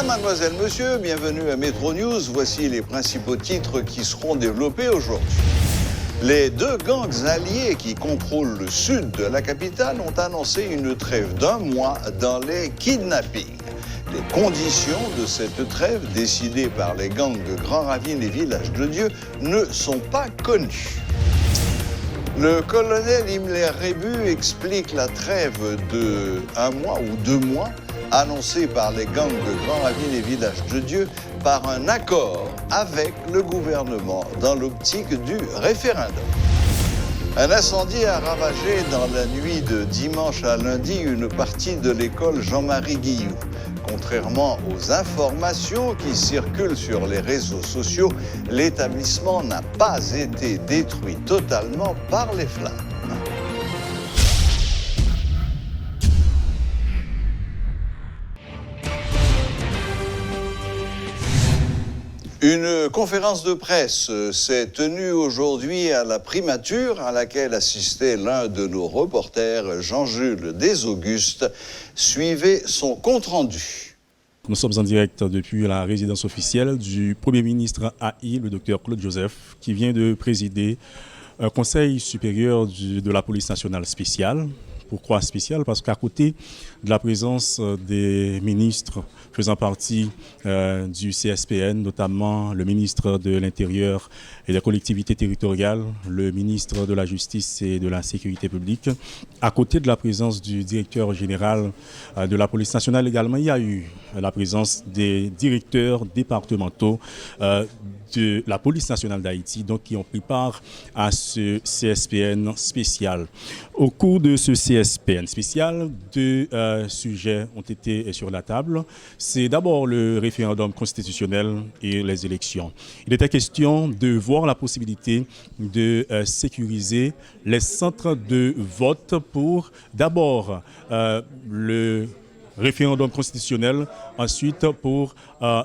mademoiselle, monsieur, bienvenue à Metro News. Voici les principaux titres qui seront développés aujourd'hui. Les deux gangs alliés qui contrôlent le sud de la capitale ont annoncé une trêve d'1 mois dans les kidnappings. Les conditions de cette trêve, décidées par les gangs de Grand Ravine et Village de Dieu, ne sont pas connues. Le colonel Himmler Rébu explique la trêve de 1 mois ou 2 mois annoncée par les gangs de Grand Ravine et Village de Dieu par un accord avec le gouvernement dans l'optique du référendum. Un incendie a ravagé dans la nuit de dimanche à lundi une partie de l'école Jean-Marie Guilloux. Contrairement aux informations qui circulent sur les réseaux sociaux, l'établissement n'a pas été détruit totalement par les flammes. Une conférence de presse s'est tenue aujourd'hui à la primature à laquelle assistait l'un de nos reporters, Jean-Jules Desaugustes. Suivez son compte-rendu. Nous sommes en direct depuis la résidence officielle du Premier ministre AI, le docteur Claude Joseph, qui vient de présider un conseil supérieur de la police nationale spéciale. Pourquoi spécial? Parce qu'à côté de la présence des ministres faisant partie du CSPN, notamment le ministre de l'Intérieur et des collectivités territoriales, le ministre de la Justice et de la Sécurité publique, à côté de la présence du directeur général de la police nationale également, il y a eu la présence des directeurs départementaux de la police nationale d'Haïti, donc qui ont pris part à ce CSPN spécial. Au cours de ce CSPN spécial, deux sujets ont été sur la table. C'est d'abord le référendum constitutionnel et les élections. Il était question de voir la possibilité de sécuriser les centres de vote pour d'abord le référendum constitutionnel, ensuite pour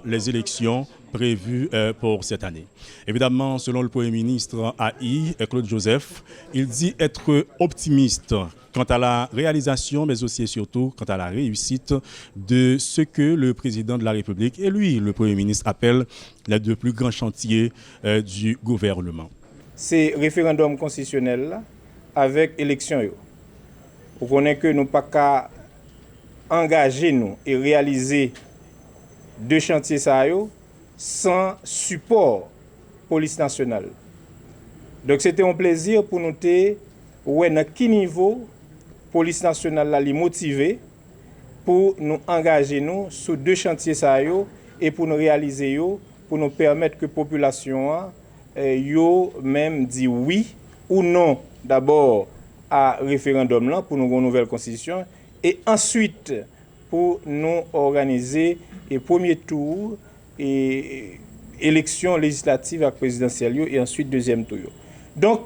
les élections prévues pour cette année. Évidemment, selon le Premier ministre AI, Claude Joseph, il dit être optimiste quant à la réalisation, mais aussi et surtout quant à la réussite de ce que le président de la République et lui, le Premier ministre, appellent les deux plus grands chantiers du gouvernement. C'est référendum constitutionnel là, avec élection. Vous connaissez que nous pas qu'à engager nous et réaliser deux chantiers ça sans support police nationale. Donc c'était un plaisir pour nous de ouais dans quel niveau police nationale là les motiver pour nous engager nous sur deux chantiers ça et pour nous réaliser pour nous permettre que population yo même dit oui ou non d'abord à référendum là pour nous une nouvelle constitution et ensuite pour nous organiser le premier tour et élection législative et présidentielle et ensuite deuxième tour. Donc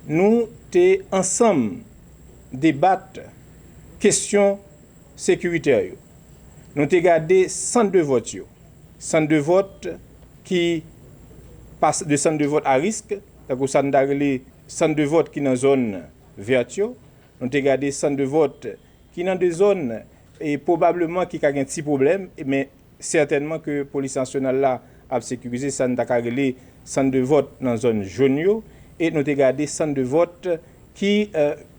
nous t'es ensemble débattre question sécuritaire. Nous t'ai gardé centre de vote centre de vote qui passe de centre de vote à risque, donc centre de vote qui dans zone verte. Nous t'ai gardé centre de vote qui dans des zones et probablement qui a un petit problème, mais certainement que la police nationale là a sécurisé centre de vote dans zone jaune et nous avons gardé centre de vote qui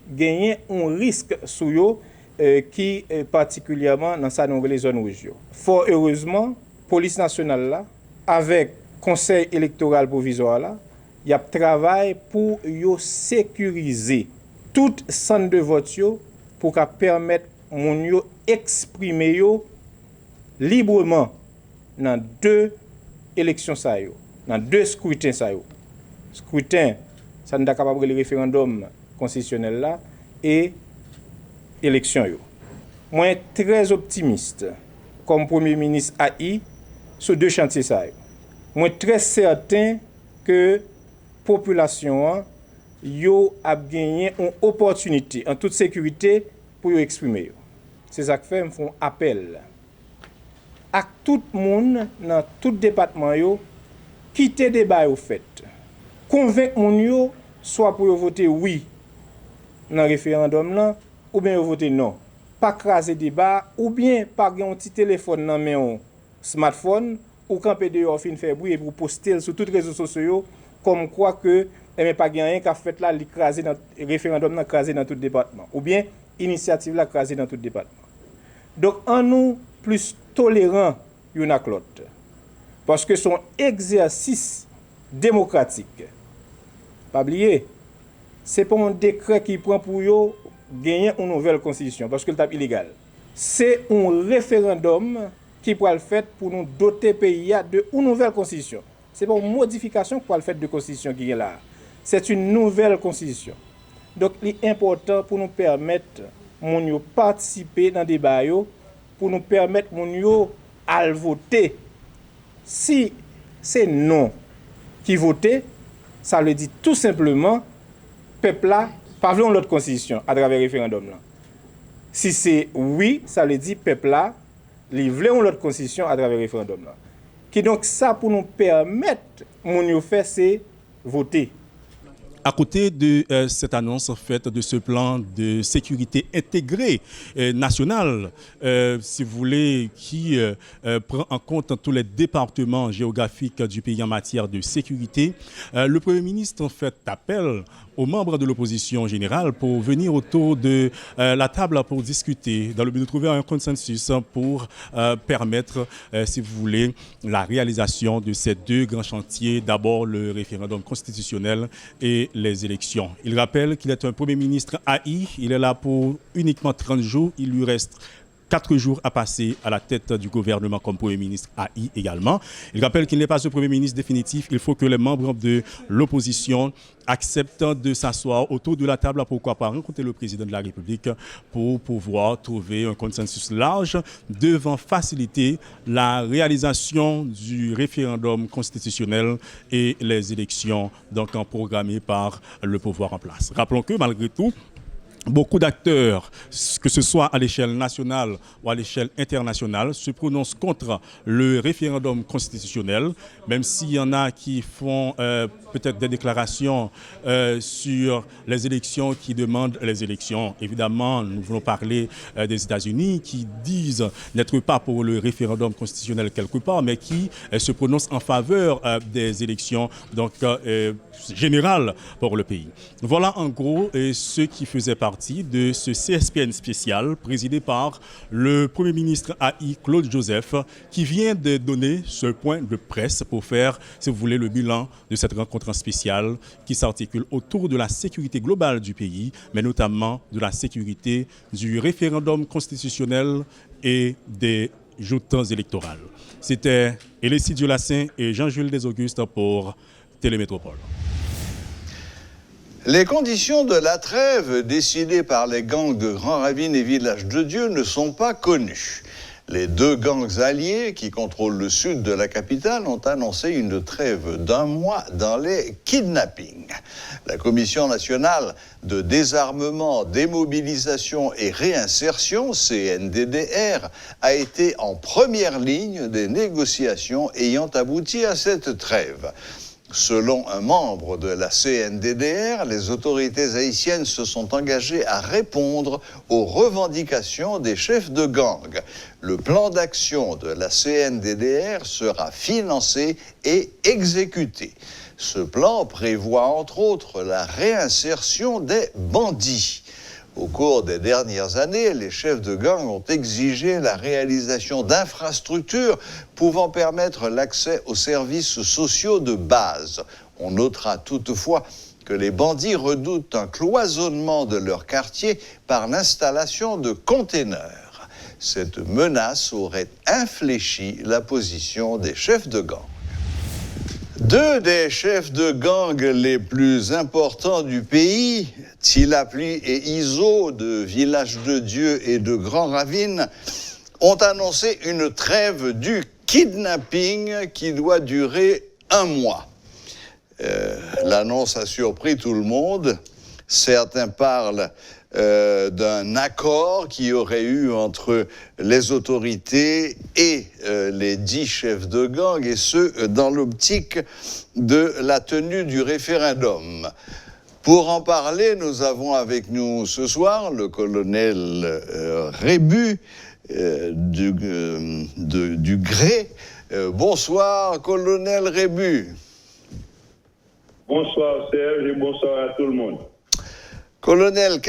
gagne un risque sur eux qui particulièrement dans sa nouvelle zone rouge. Fort heureusement, police nationale là avec conseil électoral provisoire là, il y a travail pour yo sécuriser tout centre de vote pour permettre mon yo exprimer yo librement dans deux élections ça yo, dans deux scrutins ça yo. Scrutin ça nous capable le référendum constitutionnel là et élection yo. Moi très optimiste comme Premier ministre AI sur deux chantiers ça yo. Moi très certain que population yo a gagné une opportunité en toute sécurité pour yo exprimer. C'est ça que fait me font appel à tout le monde dans tout département yo quitter débat au fait. Convaincre moun yo soit pour voter oui dans référendum là ou bien voter non. pas craser débat ou bien pas un petit téléphone dans main smartphone ou camper dehors fin faire bruit et pour poster sur tous les réseaux sociaux comme quoi que pas rien qu'a fait là l'écraser dans référendum dans craser dans tout département ou bien initiative là craser dans tout département. Donc en nous plus tolérant une à l'autre parce que son exercice démocratique pas oublier c'est pas un décret qui prend pour yo gagner une nouvelle constitution parce que le tape illégal. C'est un référendum qui pourra le faire pour nous doter pays de une nouvelle constitution. C'est pas une modification pour le fait de constitution qui est là. C'est une nouvelle constitution. Donc il est important pour nous permettre mon yo participer dans des débats pour nous permettre mon yo à voter. Si c'est non qui vote, ça le dit tout simplement peuple là pas voulons l'autre constitution à travers le référendum là. Si c'est oui, ça le dit peuple là, ils veulent l'autre constitution à travers le référendum là. Qui donc ça pour nous permettre mon yo faire c'est voter. À côté de cette annonce faite de ce plan de sécurité intégré national, si vous voulez, qui prend en compte tous les départements géographiques du pays en matière de sécurité, le Premier ministre en fait appel aux membres de l'opposition générale pour venir autour de la table pour discuter, dans le but de trouver un consensus pour permettre, si vous voulez, la réalisation de ces deux grands chantiers. D'abord, le référendum constitutionnel et les élections. Il rappelle qu'il est un Premier ministre AI. Il est là pour uniquement 30 jours. Il lui reste 4 jours à passer à la tête du gouvernement comme Premier ministre AI également. Il rappelle qu'il n'est pas ce Premier ministre définitif. Il faut que les membres de l'opposition acceptent de s'asseoir autour de la table, pourquoi pas rencontrer le président de la République pour pouvoir trouver un consensus large devant faciliter la réalisation du référendum constitutionnel et les élections donc programmées par le pouvoir en place. Rappelons que malgré tout, beaucoup d'acteurs, que ce soit à l'échelle nationale ou à l'échelle internationale, se prononcent contre le référendum constitutionnel, même s'il y en a qui font peut-être des déclarations sur les élections, qui demandent les élections. Évidemment, nous voulons parler des États-Unis qui disent n'être pas pour le référendum constitutionnel quelque part, mais qui se prononcent en faveur des élections donc générales pour le pays. Voilà en gros ce qui faisait partie de ce CSPN spécial présidé par le Premier ministre AI Claude Joseph qui vient de donner ce point de presse pour faire, si vous voulez, le bilan de cette rencontre spéciale qui s'articule autour de la sécurité globale du pays, mais notamment de la sécurité du référendum constitutionnel et des joutes électorales. C'était Elécy Diolassin et Jean-Jules Desaugustes pour Télémétropole. Les conditions de la trêve décidées par les gangs de Grand Ravine et Village de Dieu ne sont pas connues. Les deux gangs alliés qui contrôlent le sud de la capitale ont annoncé une trêve d'1 mois dans les kidnappings. La Commission nationale de désarmement, démobilisation et réinsertion, CNDDR, a été en première ligne des négociations ayant abouti à cette trêve. Selon un membre de la CNDDR, les autorités haïtiennes se sont engagées à répondre aux revendications des chefs de gang. Le plan d'action de la CNDDR sera financé et exécuté. Ce plan prévoit entre autres la réinsertion des bandits. Au cours des dernières années, les chefs de gang ont exigé la réalisation d'infrastructures pouvant permettre l'accès aux services sociaux de base. On notera toutefois que les bandits redoutent un cloisonnement de leur quartier par l'installation de containers. Cette menace aurait infléchi la position des chefs de gang. Deux des chefs de gang les plus importants du pays, Tilapli et Iso de Village de Dieu et de Grand Ravine, ont annoncé une trêve du kidnapping qui doit durer 1 mois. L'annonce a surpris tout le monde. Certains parlent d'un accord qui aurait eu entre les autorités et les 10 chefs de gang, et ce, dans l'optique de la tenue du référendum. Pour en parler, nous avons avec nous ce soir le colonel Rébu du Gré. Bonsoir, colonel Rébu. Bonsoir Serge et bonsoir à tout le monde. Colonel,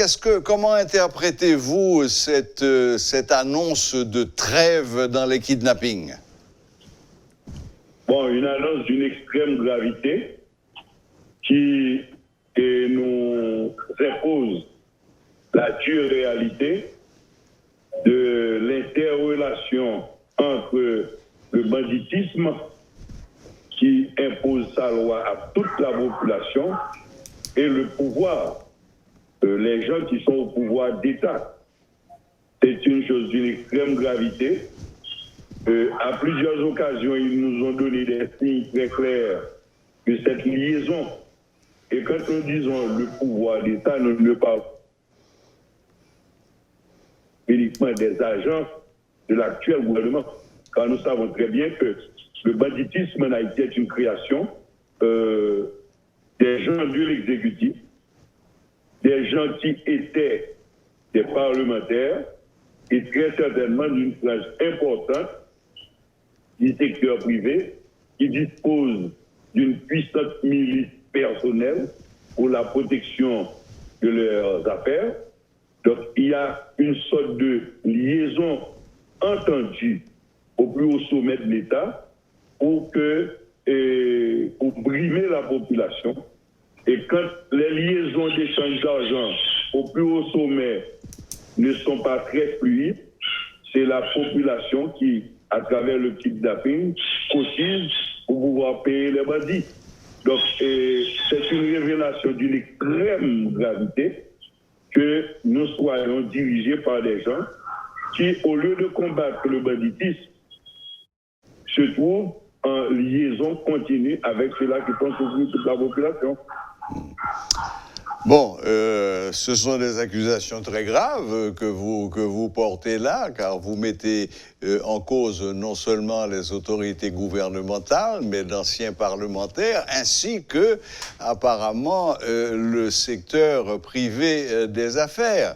comment interprétez-vous cette annonce de trêve dans les kidnappings? Bon, une annonce d'une extrême gravité qui nous impose la dure réalité de l'interrelation entre le banditisme qui impose sa loi à toute la population et le pouvoir, les gens qui sont au pouvoir d'État. C'est une chose d'une extrême gravité. À plusieurs occasions, ils nous ont donné des signes très clairs de cette liaison. Et quand nous disons le pouvoir d'État, nous ne parlons pas uniquement des agents de l'actuel gouvernement, car nous savons très bien que le banditisme en Haïti est une création des gens de l'exécutif, des gens qui étaient des parlementaires et très certainement d'une frange importante du secteur privé qui dispose d'une puissante milice personnelle pour la protection de leurs affaires. Donc il y a une sorte de liaison entendue au plus haut sommet de l'État pour brimer la population. Et quand les liaisons d'échange d'argent au plus haut sommet ne sont pas très fluides, c'est la population qui, à travers le kidnapping, cotise pour pouvoir payer les bandits. Donc, c'est une révélation d'une extrême gravité que nous soyons dirigés par des gens qui, au lieu de combattre le banditisme, se trouvent en liaison continue avec ceux-là qui pensent ouvrir toute la population. Bon, ce sont des accusations très graves que vous portez là, car vous mettez en cause non seulement les autorités gouvernementales, mais d'anciens parlementaires, ainsi que, apparemment, le secteur privé des affaires.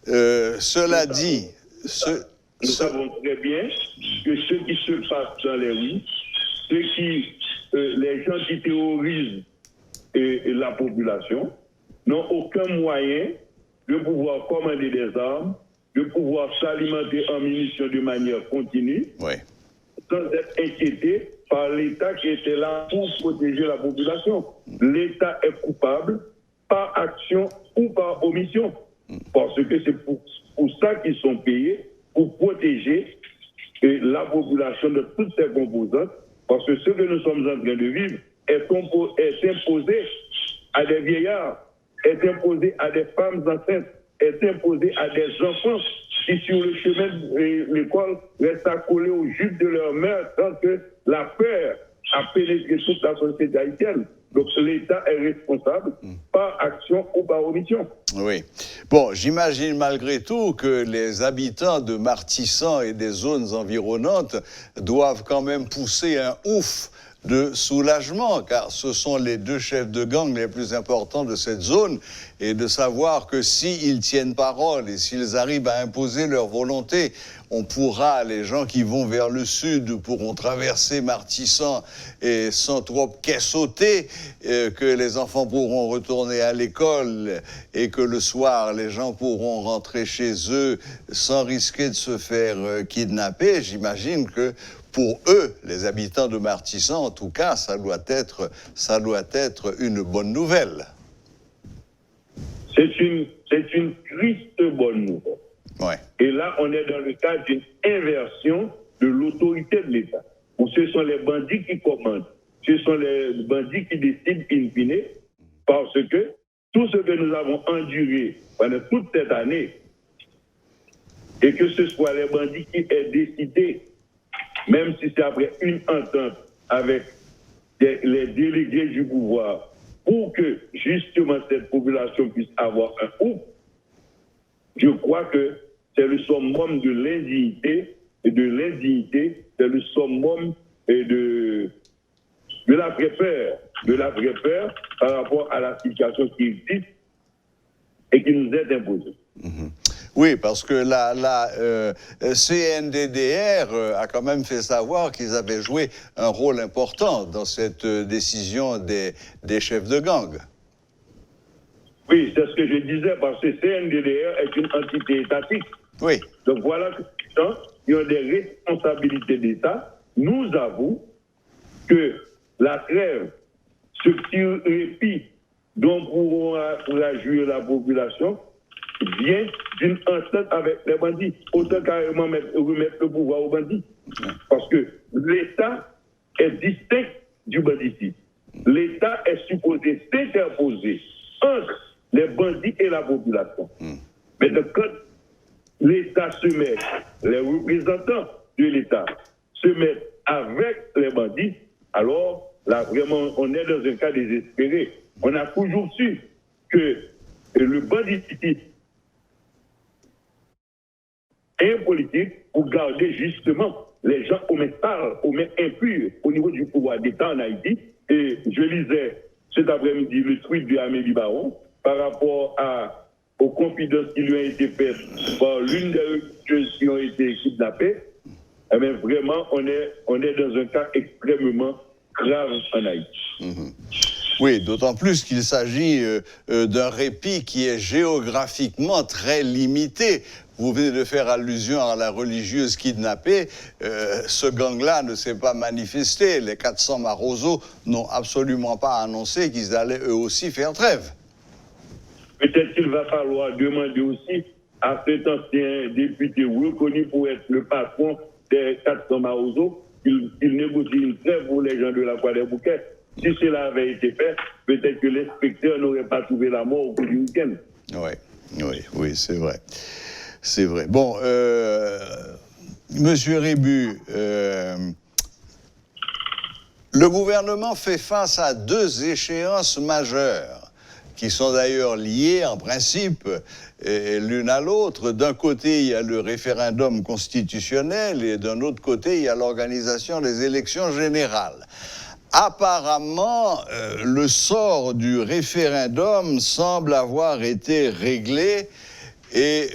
Cela dit... Nous savons très bien que ce qui se passe dans les rues, les gens qui terrorisent la population, n'ont aucun moyen de pouvoir commander des armes, de pouvoir s'alimenter en munitions de manière continue, oui, sans être inquiétés par l'État qui était là pour protéger la population. L'État est coupable par action ou par omission, parce que c'est pour ça qu'ils sont payés, pour protéger la population de toutes ses composantes, parce que ce que nous sommes en train de vivre est imposé à des vieillards, est imposé à des femmes enceintes, est imposé à des enfants qui, sur le chemin de l'école, restent accolés aux jupes de leur mère tant que la peur a pénétré toute la société haïtienne. Donc l'État est responsable par action ou par omission. Oui. Bon, j'imagine malgré tout que les habitants de Martissan et des zones environnantes doivent quand même pousser un ouf de soulagement, car ce sont les deux chefs de gang les plus importants de cette zone, et de savoir que s'ils tiennent parole et s'ils arrivent à imposer leur volonté, on pourra, les gens qui vont vers le sud pourront traverser Martissan et sans trop caissoter, que les enfants pourront retourner à l'école et que le soir, les gens pourront rentrer chez eux sans risquer de se faire kidnapper. J'imagine que pour eux, les habitants de Martissan, en tout cas, ça doit être une bonne nouvelle. C'est une triste bonne nouvelle. Ouais. Et là, on est dans le cadre d'une inversion de l'autorité de l'État, où ce sont les bandits qui commandent, ce sont les bandits qui décident in fine, parce que tout ce que nous avons enduré pendant toute cette année, et que ce soit les bandits qui aient décidé, même si c'est après une entente avec les délégués du pouvoir, pour que justement cette population puisse avoir un ouf, je crois que c'est le summum de l'indignité, c'est le summum de de la vraie peur par rapport à la situation qui existe et qui nous est imposée. Oui, parce que la CNDDR a quand même fait savoir qu'ils avaient joué un rôle important dans cette décision des chefs de gang. Oui, c'est ce que je disais, parce que CNDDR est une entité étatique. Oui. Donc voilà que il y a des responsabilités d'État. Nous avons que la trêve, ce petit répit dont pourra jouir la population, vient d'une entente avec les bandits. Autant carrément remettre le pouvoir aux bandits. Parce que l'État est distinct du banditisme. L'État est supposé s'interposer entre les bandits et la population. Mais quand l'État se met, les représentants de l'État se mettent avec les bandits, alors là vraiment on est dans un cas désespéré. On a toujours su que le banditisme est un politique pour garder justement les gens aux mains sales, aux mains impures au niveau du pouvoir d'État en Haïti. Et je lisais cet après-midi le tweet de Amélie Baron par rapport aux confidences qui lui ont été faites par l'une des religieuses qui ont été kidnappées. Eh bien, vraiment, on est dans un cas extrêmement grave en Haïti. Oui, d'autant plus qu'il s'agit d'un répit qui est géographiquement très limité. Vous venez de faire allusion à la religieuse kidnappée. Ce gang-là ne s'est pas manifesté. Les 400 Maroso n'ont absolument pas annoncé qu'ils allaient eux aussi faire trêve. Peut-être qu'il va falloir demander aussi à cet ancien député reconnu pour être le patron des 400 Maroso qu'il négocie une trêve pour les gens de la Croix des Bouquets. Si cela avait été fait, peut-être que l'inspecteur n'aurait pas trouvé la mort au bout du week-end. Oui, c'est vrai. C'est vrai. Bon, Monsieur Rébu, le gouvernement fait face à deux échéances majeures, qui sont d'ailleurs liées en principe l'une à l'autre. D'un côté, il y a le référendum constitutionnel et d'un autre côté, il y a l'organisation des élections générales. Apparemment, le sort du référendum semble avoir été réglé et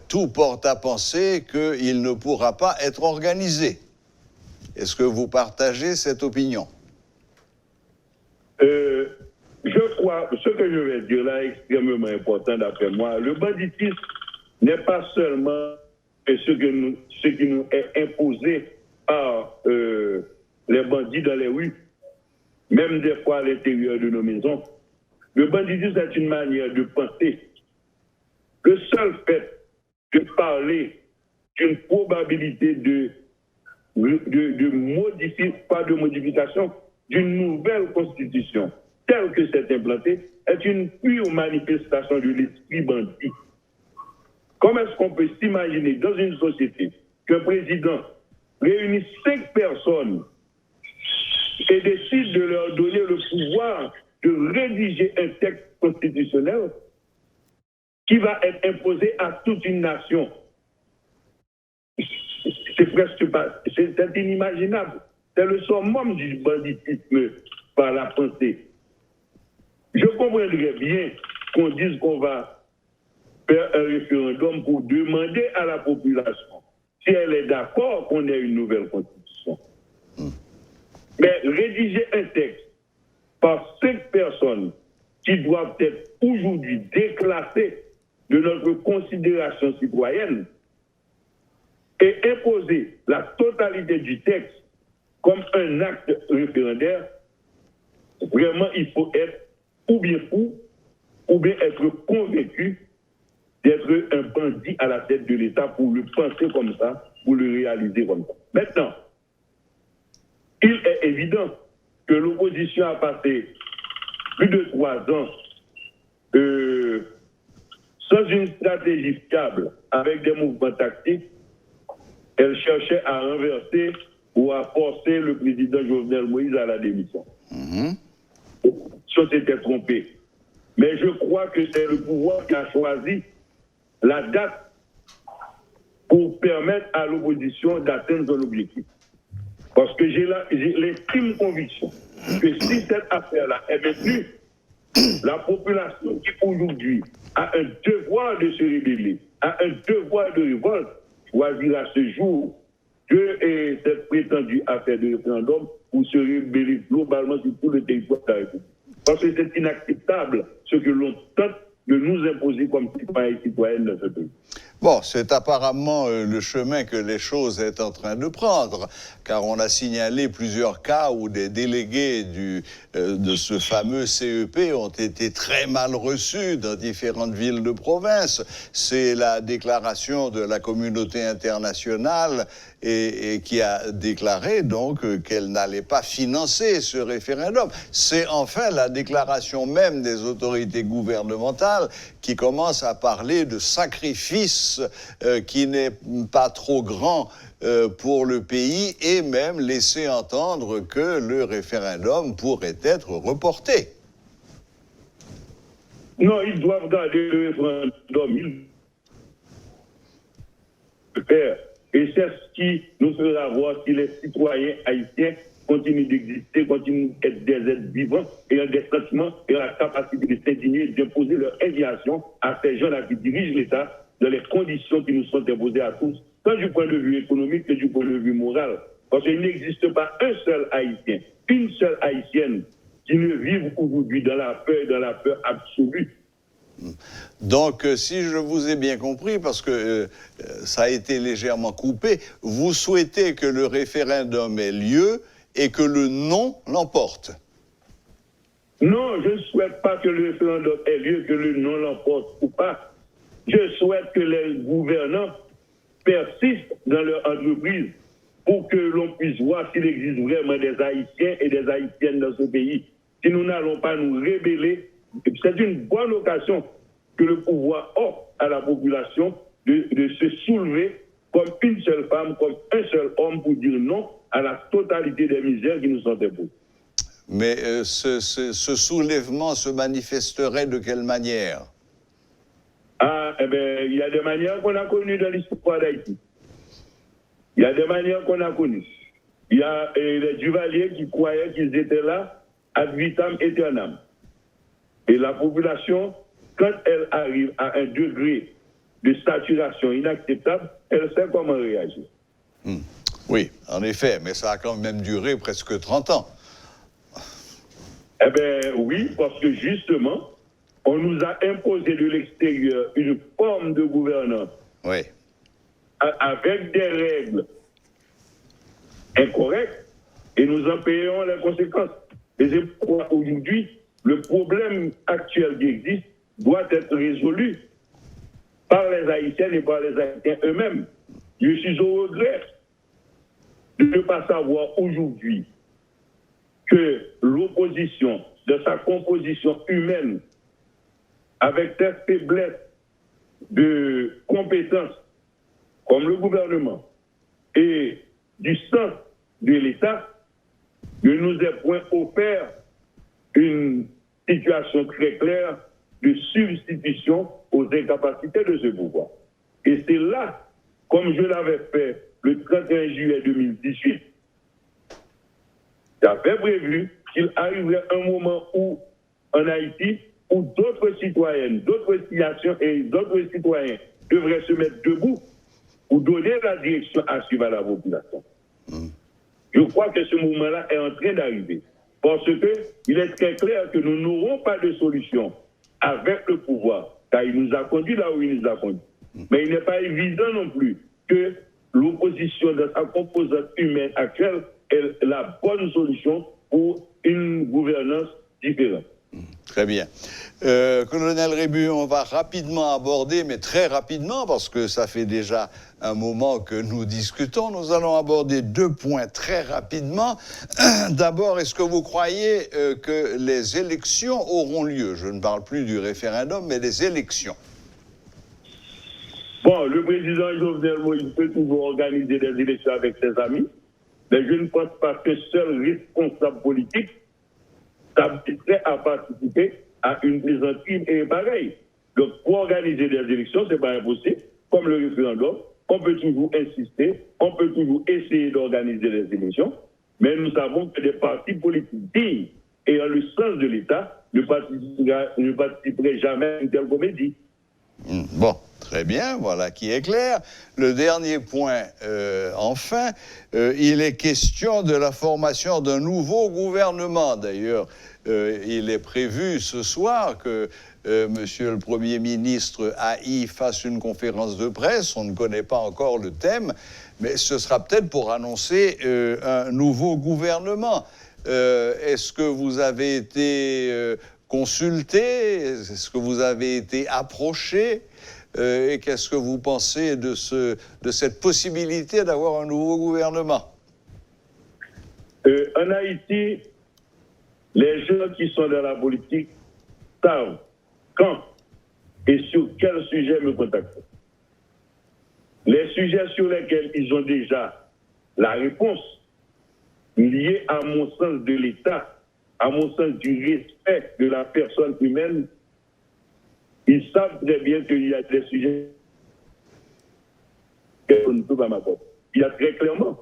tout porte à penser qu'il ne pourra pas être organisé. Est-ce que vous partagez cette opinion? Je crois, ce que je vais dire là est extrêmement important d'après moi. Le banditisme n'est pas seulement ce qui nous est imposé par les bandits dans les rues, même des fois à l'intérieur de nos maisons. Le banditisme est une manière de penser. Le seul fait de parler d'une probabilité de modification d'une nouvelle constitution telle que c'est implantée est une pure manifestation de l'esprit bandit. Comment est-ce qu'on peut s'imaginer dans une société qu'un président réunit 5 personnes et décide de leur donner le pouvoir de rédiger un texte constitutionnel qui va être imposé à toute une nation? C'est presque pas, c'est inimaginable. C'est le summum du banditisme par la pensée. Je comprendrais bien qu'on dise qu'on va faire un référendum pour demander à la population si elle est d'accord qu'on ait une nouvelle constitution. Mais rédiger un texte par 5 personnes qui doivent être aujourd'hui déclassées de notre considération citoyenne et imposer la totalité du texte comme un acte référendaire, vraiment il faut être ou bien fou, ou bien être convaincu d'être un bandit à la tête de l'État pour le penser comme ça, pour le réaliser comme ça. Maintenant, il est évident que l'opposition a passé plus de 3 ans sans une stratégie fiable, avec des mouvements tactiques. Elle cherchait à renverser ou à forcer le président Jovenel Moïse à la démission. Ça s'était trompé. Mais je crois que c'est le pouvoir qui a choisi la date pour permettre à l'opposition d'atteindre son objectif. Parce que j'ai l'intime conviction que si cette affaire-là est maintenue, la population qui aujourd'hui a un devoir de se rébeller, a un devoir de révolte, choisir à ce jour que cette prétendue affaire de référendum pour se rébeller globalement sur tout le territoire de la République. Parce que c'est inacceptable ce que l'on tente de nous imposer comme citoyens et citoyennes de ce pays. Bon, c'est apparemment le chemin que les choses sont en train de prendre, car on a signalé plusieurs cas où des délégués de ce fameux CEP ont été très mal reçus dans différentes villes de province. C'est la déclaration de la communauté internationale et qui a déclaré donc qu'elle n'allait pas financer ce référendum. C'est enfin la déclaration même des autorités gouvernementales qui commence à parler de sacrifice qui n'est pas trop grand pour le pays et même laisser entendre que le référendum pourrait être reporté. Non, ils doivent garder le référendum. Ils le faire. Et c'est ce qui nous fera voir si les citoyens haïtiens continuent d'exister, continuent d'être des êtres vivants et ont des sentiments et ont la capacité de s'indigner, d'imposer leur indignation à ces gens-là qui dirigent l'État dans les conditions qui nous sont imposées à tous, tant du point de vue économique que du point de vue moral. Parce qu'il n'existe pas un seul Haïtien, une seule Haïtienne qui ne vive aujourd'hui dans la peur absolue. Donc, si je vous ai bien compris, parce que ça a été légèrement coupé, vous souhaitez que le référendum ait lieu et que le non l'emporte? Non, je ne souhaite pas que le référendum ait lieu, que le non l'emporte ou pas. Je souhaite que les gouvernants persistent dans leur entreprise pour que l'on puisse voir s'il existe vraiment des Haïtiens et des Haïtiennes dans ce pays. Si nous n'allons pas nous rébeller, c'est une bonne occasion que le pouvoir offre à la population de se soulever comme une seule femme, comme un seul homme pour dire non à la totalité des misères qui nous sont imposées. Mais ce soulèvement se manifesterait de quelle manière? Ah, eh bien, il y a des manières qu'on a connues dans l'histoire d'Haïti. Il y a des manières qu'on a connues. Il y a les Duvaliers qui croyaient qu'ils étaient là ad vitam aeternam. Et la population, quand elle arrive à un degré de saturation inacceptable, elle sait comment réagir. Oui, en effet, mais ça a quand même duré presque 30 ans. Eh bien, oui, parce que justement, on nous a imposé de l'extérieur une forme de gouvernance. Oui. Avec des règles incorrectes, et nous en payons les conséquences. Et c'est pourquoi aujourd'hui, le problème actuel qui existe doit être résolu par les Haïtiennes et par les Haïtiens eux-mêmes. Je suis au regret de ne pas savoir aujourd'hui que l'opposition, de sa composition humaine, avec des faiblesses de compétences, comme le gouvernement, et du sens de l'État, ne nous ait point offert une situation très claire de substitution aux incapacités de ce pouvoir. Et c'est là, comme je l'avais fait le 31 juillet 2018, j'avais prévu qu'il arriverait un moment où, en Haïti, où d'autres citoyennes, d'autres situations et d'autres citoyens devraient se mettre debout pour donner la direction à suivre à la population. Je crois que ce moment-là est en train d'arriver. Parce qu'il est très clair que nous n'aurons pas de solution avec le pouvoir, car il nous a conduit là où il nous a conduit. Mais il n'est pas évident non plus que l'opposition dans sa composante humaine actuelle est la bonne solution pour une gouvernance différente. Très bien. Colonel Rébu, on va rapidement aborder, mais très rapidement, parce que ça fait déjà un moment que nous discutons, nous allons aborder 2 points très rapidement. D'abord, est-ce que vous croyez que les élections auront lieu? Je ne parle plus du référendum, mais des élections. Bon, le président Jovenel Moïse peut toujours organiser des élections avec ses amis, mais je ne pense pas que seul responsable politique s'habituerait à participer à une plaisanterie et pareil. Donc, pour organiser des élections, ce n'est pas impossible. Comme le référendum, on peut toujours insister, on peut toujours essayer d'organiser les élections, Mais nous savons que des partis politiques dignes et dans le sens de l'État ne participeraient jamais à une telle comédie. Bon, très bien, voilà qui est clair. Le dernier point, enfin, il est question de la formation d'un nouveau gouvernement. D'ailleurs, il est prévu ce soir que Monsieur le Premier ministre AI fasse une conférence de presse. On ne connaît pas encore le thème, mais ce sera peut-être pour annoncer un nouveau gouvernement. Est-ce que vous avez été consulté? Est-ce que vous avez été approché? Et qu'est-ce que vous pensez de cette possibilité d'avoir un nouveau gouvernement? En Haïti, les gens qui sont dans la politique savent quand et sur quel sujet me contacter. Les sujets sur lesquels ils ont déjà la réponse, liés à mon sens de l'État, à mon sens du respect de la personne humaine, ils savent très bien qu'il y a des sujets qu'on ne peut pas m'apporter. Il y a très clairement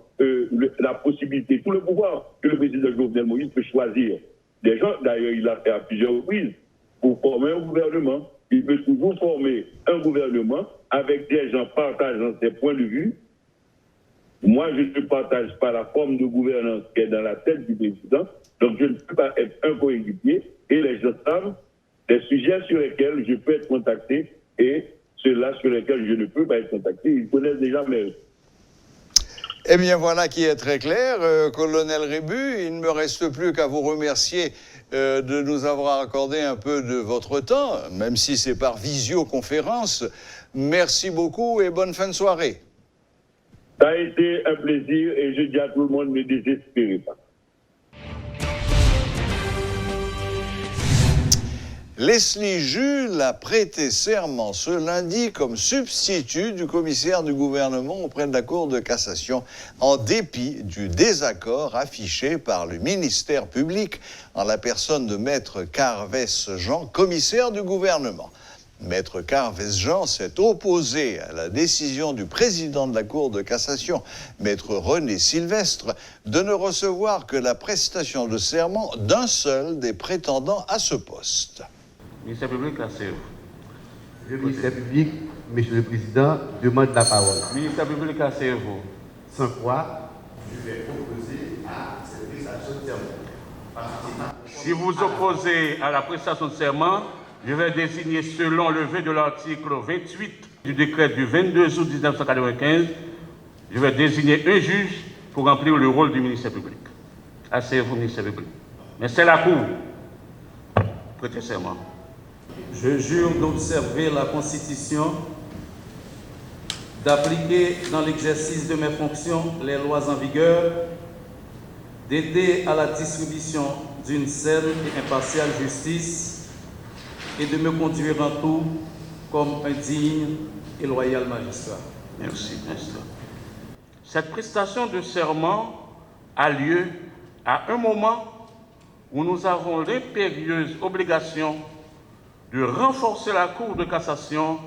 la possibilité, tout le pouvoir que le président Jovenel Moïse peut choisir des gens. D'ailleurs, il l'a fait à plusieurs reprises pour former un gouvernement. Il peut toujours former un gouvernement avec des gens partageant ses points de vue. Moi, je ne partage pas la forme de gouvernance qui est dans la tête du président, donc je ne peux pas être un coéquipier, et les gens savent des sujets sur lesquels je peux être contacté et ceux-là sur lesquels je ne peux pas être contacté. Ils connaissent déjà mes... Eh bien, voilà qui est très clair. Colonel Rébu, il ne me reste plus qu'à vous remercier de nous avoir accordé un peu de votre temps, même si c'est par visioconférence. Merci beaucoup et bonne fin de soirée. Ça a été un plaisir et je dis à tout le monde, ne désespérez pas. Leslie Jules a prêté serment ce lundi comme substitut du commissaire du gouvernement auprès de la Cour de cassation, en dépit du désaccord affiché par le ministère public en la personne de Maître Carvès-Jean, commissaire du gouvernement. Maître Carvès-Jean s'est opposé à la décision du président de la Cour de cassation, Maître René Sylvestre, de ne recevoir que la prestation de serment d'un seul des prétendants à ce poste. Ministère public, c'est vous. Le ministère public, Monsieur le Président, demande la parole. Ministère public, c'est vous. Sans quoi, je vais opposer à cette prestation de serment. Si vous opposez à la prestation de serment, je vais désigner, selon le vœu de l'article 28 du décret du 22 août 1995, je vais désigner un juge pour remplir le rôle du ministère public. Asseyez-vous, ministère public. Mais c'est la Cour. Prêtez serment. Je jure d'observer la Constitution, d'appliquer dans l'exercice de mes fonctions les lois en vigueur, d'aider à la distribution d'une saine et impartiale justice et de me conduire en tout comme un digne et loyal magistrat. Merci, magistrat. Cette prestation de serment a lieu à un moment où nous avons l'impérieuse obligation de renforcer la Cour de cassation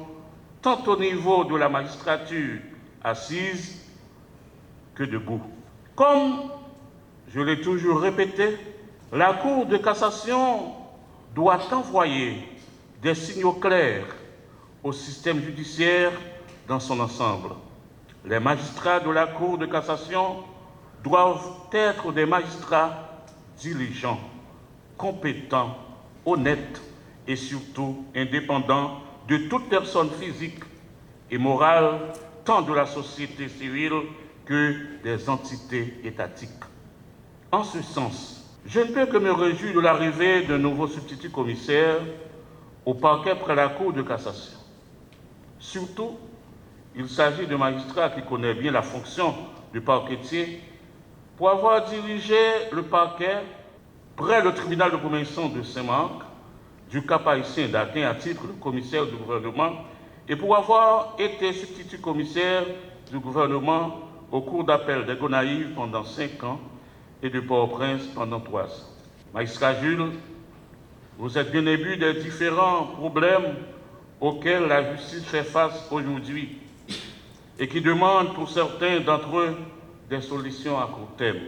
tant au niveau de la magistrature assise que debout. Comme je l'ai toujours répété, la Cour de cassation doit envoyer des signaux clairs au système judiciaire dans son ensemble. Les magistrats de la Cour de cassation doivent être des magistrats diligents, compétents, honnêtes et surtout indépendants de toute personne physique et morale, tant de la société civile que des entités étatiques. En ce sens, je ne peux que me réjouir de l'arrivée d'un nouveau substitut commissaire au parquet près la Cour de cassation. Surtout, il s'agit d'un magistrat qui connaît bien la fonction du parquetier pour avoir dirigé le parquet près le tribunal de première instance de Saint-Marc, du Cap-Haïtien d'Aquin à titre de commissaire du gouvernement et pour avoir été substitut commissaire du gouvernement au cours d'appel des Gonaïves pendant 5 ans et de Port-au-Prince pendant 3 ans. Magistrat Jules, vous êtes bien ému des différents problèmes auxquels la justice fait face aujourd'hui et qui demandent pour certains d'entre eux des solutions à court terme.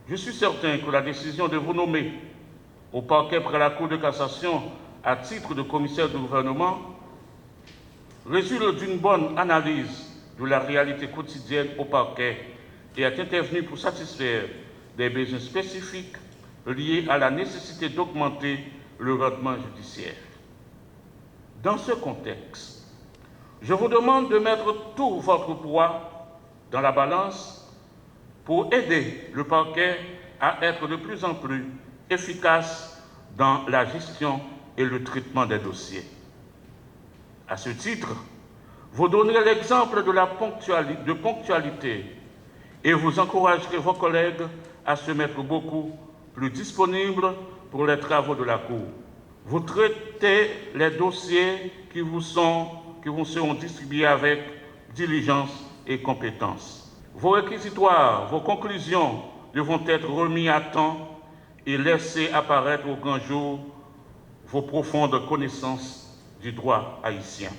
Je suis certain que la décision de vous nommer au parquet près la Cour de cassation à titre de commissaire du gouvernement résulte d'une bonne analyse de la réalité quotidienne au parquet et est intervenue pour satisfaire des besoins spécifiques liés à la nécessité d'augmenter le rendement judiciaire. Dans ce contexte, je vous demande de mettre tout votre poids dans la balance pour aider le parquet à être de plus en plus efficace dans la gestion et le traitement des dossiers. À ce titre, vous donnerez l'exemple de la ponctualité et vous encouragerez vos collègues à se mettre beaucoup plus disponibles pour les travaux de la Cour. Vous traitez les dossiers qui vous seront distribués avec diligence et compétence. Vos réquisitoires, vos conclusions devront être remis à temps et laisser apparaître au grand jour vos profondes connaissances du droit haïtien.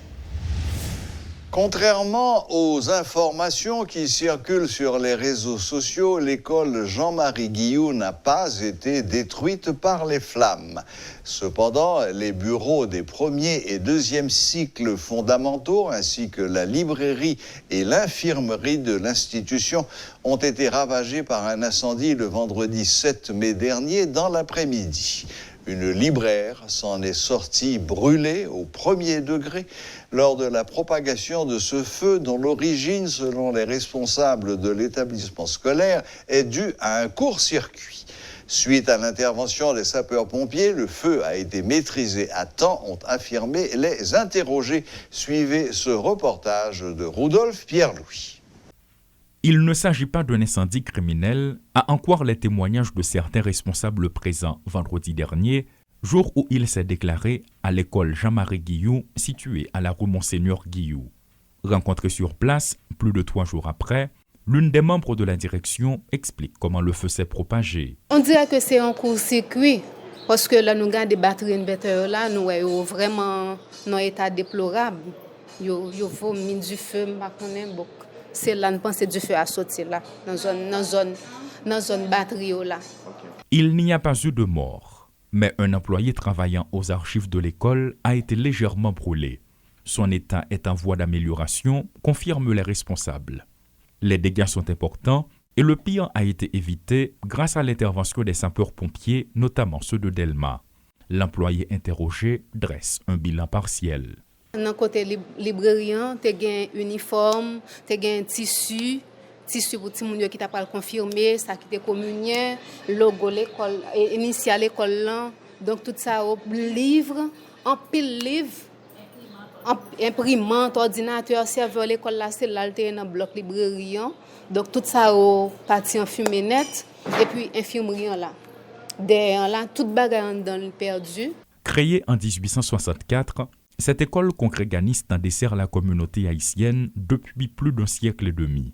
Contrairement aux informations qui circulent sur les réseaux sociaux, l'école Jean-Marie Guillou n'a pas été détruite par les flammes. Cependant, les bureaux des premiers et deuxièmes cycles fondamentaux, ainsi que la librairie et l'infirmerie de l'institution, ont été ravagés par un incendie le vendredi 7 mai dernier dans l'après-midi. Une libraire s'en est sortie brûlée au premier degré lors de la propagation de ce feu dont l'origine, selon les responsables de l'établissement scolaire, est due à un court-circuit. Suite à l'intervention des sapeurs-pompiers, le feu a été maîtrisé à temps, ont affirmé les interrogés. Suivez ce reportage de Rudolf Pierre-Louis. Il ne s'agit pas d'un incendie criminel, à en croire les témoignages de certains responsables présents vendredi dernier, jour où il s'est déclaré à l'école Jean-Marie Guillou, située à la rue Monseigneur Guillou. Rencontré sur place, plus de 3 jours après, l'une des membres de la direction explique comment le feu s'est propagé. On dirait que c'est un court-circuit, parce que là, nous avons des batteries inverteurs là, nous sommes vraiment dans un état déplorable. Il faut mettre du feu, c'est là, nous pensons du feu à sortir là, dans zone batterie là. Il n'y a pas eu de mort, mais un employé travaillant aux archives de l'école a été légèrement brûlé. Son état est en voie d'amélioration, confirment les responsables. Les dégâts sont importants et le pire a été évité grâce à l'intervention des sapeurs-pompiers, notamment ceux de Delma. L'employé interrogé dresse un bilan partiel. Dans le côté librairie, tu as un uniforme, tu as un tissu pour les gens qui t'a pas confirmé, ça qui est communien, logo l'école, initial l'école là. Donc tout ça, livre, en pile livre, imprimante, ordinateur, serveur l'école là, c'est là dans le bloc librairie. Donc tout ça parti en fumée net et puis infirmerie là. Derrière là, toute bagarre dans le perdu. Créée en 1864, cette école congréganiste en dessert la communauté haïtienne depuis plus d'un siècle et demi.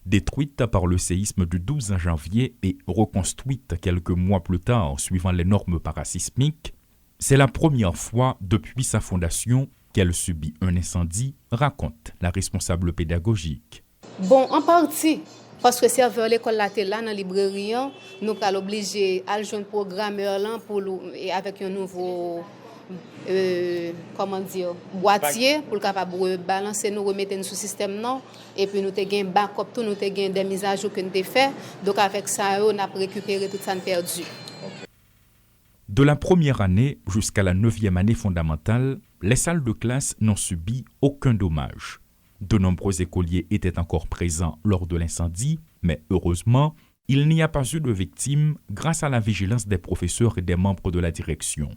Détruite par le séisme du 12 janvier et reconstruite quelques mois plus tard suivant les normes parasismiques, c'est la première fois depuis sa fondation qu'elle subit un incendie, raconte la responsable pédagogique. Bon, en partie, parce que serveur l'école là dans la librairie, nous sommes obligés à jouer un programmeur là et avec un nouveau boîtier pour capable balancer nous remettre nous sous système non et puis nous te gain backup tout nous te gain des mises à jour que nous te fait donc avec ça on a récupéré tout ça perdu. De la première année jusqu'à la 9e année fondamentale, les salles de classe n'ont subi aucun dommage. De nombreux écoliers étaient encore présents lors de l'incendie, mais heureusement, il n'y a pas eu de victimes grâce à la vigilance des professeurs et des membres de la direction.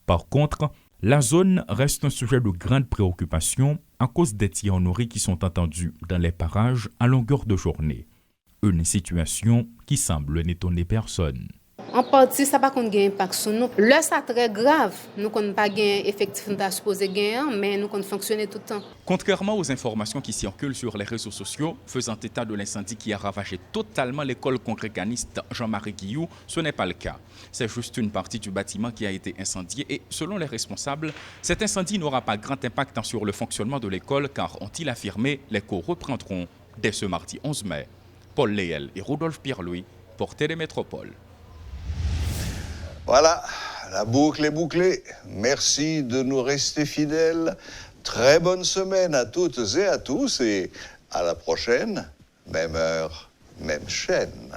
Par contre, la zone reste un sujet de grande préoccupation à cause des tirs nourris qui sont entendus dans les parages à longueur de journée. Une situation qui semble n'étonner personne. En partie, ça n'a pas un impact sur nous. Là, c'est très grave. Nous n'avons pas effectif, nous sommes supposés gagner, mais nous fonctionnons tout le temps. Contrairement aux informations qui circulent sur les réseaux sociaux faisant état de l'incendie qui a ravagé totalement l'école congréganiste Jean-Marie Guillou, ce n'est pas le cas. C'est juste une partie du bâtiment qui a été incendiée et, selon les responsables, cet incendie n'aura pas grand impact sur le fonctionnement de l'école car, ont-ils affirmé, les cours reprendront dès ce mardi 11 mai. Paul Léel et Rudolf Pierre-Louis portée des métropoles. Voilà, la boucle est bouclée. Merci de nous rester fidèles. Très bonne semaine à toutes et à tous et à la prochaine, même heure, même chaîne.